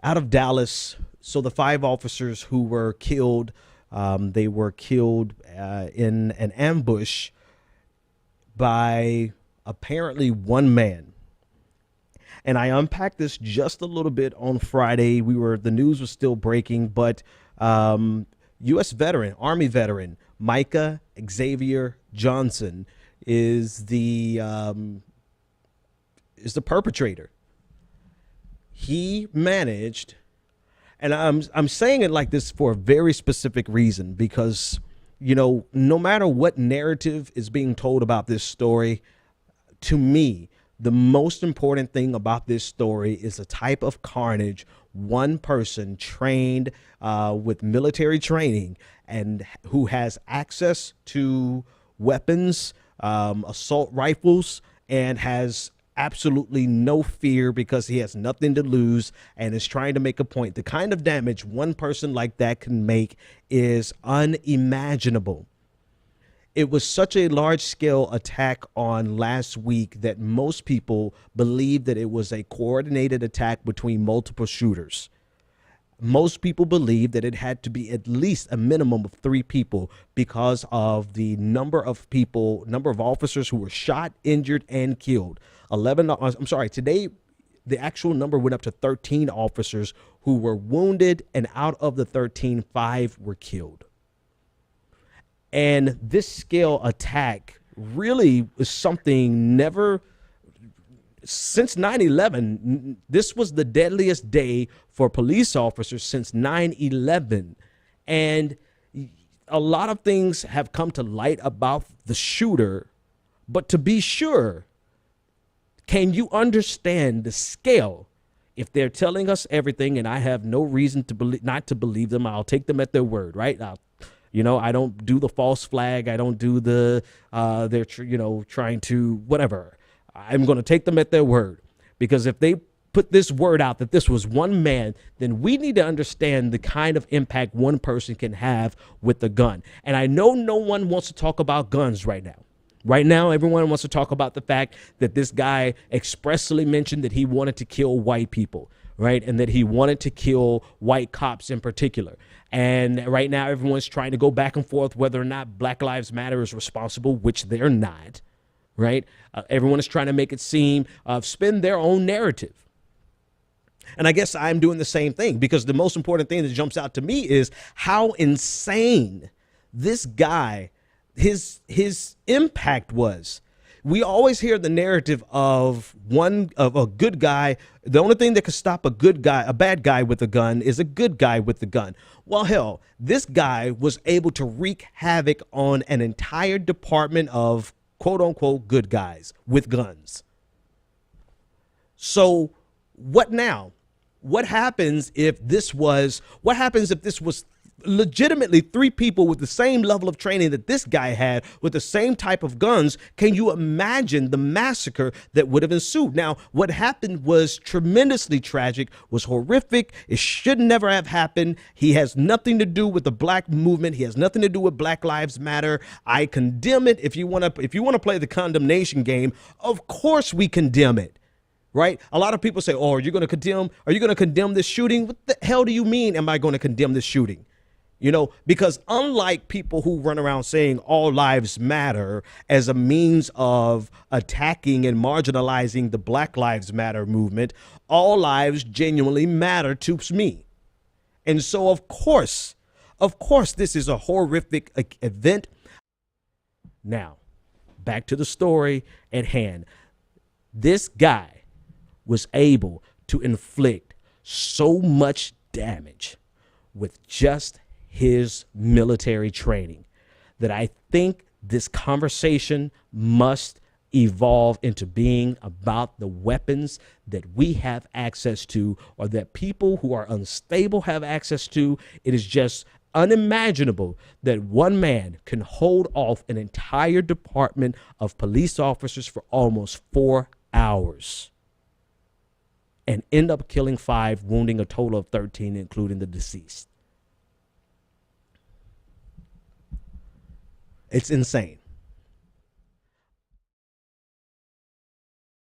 out of Dallas. So the 5 officers who were killed, they were killed in an ambush by apparently one man. And I unpacked this just a little bit on Friday. The news was still breaking, but U.S. veteran, Army veteran, Micah Xavier Johnson is the perpetrator. He managed, and I'm saying it like this for a very specific reason, because no matter what narrative is being told about this story, to me, the most important thing about this story is the type of carnage one person trained with military training and who has access to weapons, assault rifles, and has absolutely no fear because he has nothing to lose and is trying to make a point. The kind of damage one person like that can make is unimaginable. It was such a large scale attack on last week that most people believe that it was a coordinated attack between multiple shooters. Most people believe that it had to be at least a minimum of 3 people because of the number of officers who were shot, injured, and killed. Today, the actual number went up to 13 officers who were wounded, and out of the 13, 5 were killed. And this scale attack really is something never since 9/11. This was the deadliest day for police officers since 9/11. And a lot of things have come to light about the shooter. But to be sure, can you understand the scale? If they're telling us everything and I have no reason to believe, not to believe them, I'll take them at their word, right? I don't do the false flag. I don't do the, trying to whatever. I'm going to take them at their word, because if they put this word out that this was one man, then we need to understand the kind of impact one person can have with a gun. And I know no one wants to talk about guns right now. Right now, everyone wants to talk about the fact that this guy expressly mentioned that he wanted to kill white people, right? And that he wanted to kill white cops in particular. And right now, everyone's trying to go back and forth whether or not Black Lives Matter is responsible, which they're not, right? Everyone is trying to make it seem, spin their own narrative. And I guess I'm doing the same thing, because the most important thing that jumps out to me is how insane this guy, his impact was. We always hear the narrative of a good guy. The only thing that could stop a bad guy with a gun is a good guy with the gun. Well, hell, this guy was able to wreak havoc on an entire department of quote unquote good guys with guns. So what now? What happens if this was legitimately 3 people with the same level of training that this guy had with the same type of guns? Can you imagine the massacre that would have ensued? Now, what happened was tremendously tragic, was horrific. It should never have happened. He has nothing to do with the black movement. He has nothing to do with Black Lives Matter. I condemn it. If you want to play the condemnation game, of course we condemn it. Right? A lot of people say, "Oh, are you going to condemn this shooting?" What the hell do you mean, am I going to condemn this shooting? Because unlike people who run around saying all lives matter as a means of attacking and marginalizing the Black Lives Matter movement, all lives genuinely matter to me. And so, of course, this is a horrific event. Now, back to the story at hand. This guy was able to inflict so much damage with just his military training that I think this conversation must evolve into being about the weapons that we have access to, or that people who are unstable have access to. It is just unimaginable that one man can hold off an entire department of police officers for almost 4 hours and end up killing 5, wounding a total of 13, including the deceased. It's insane.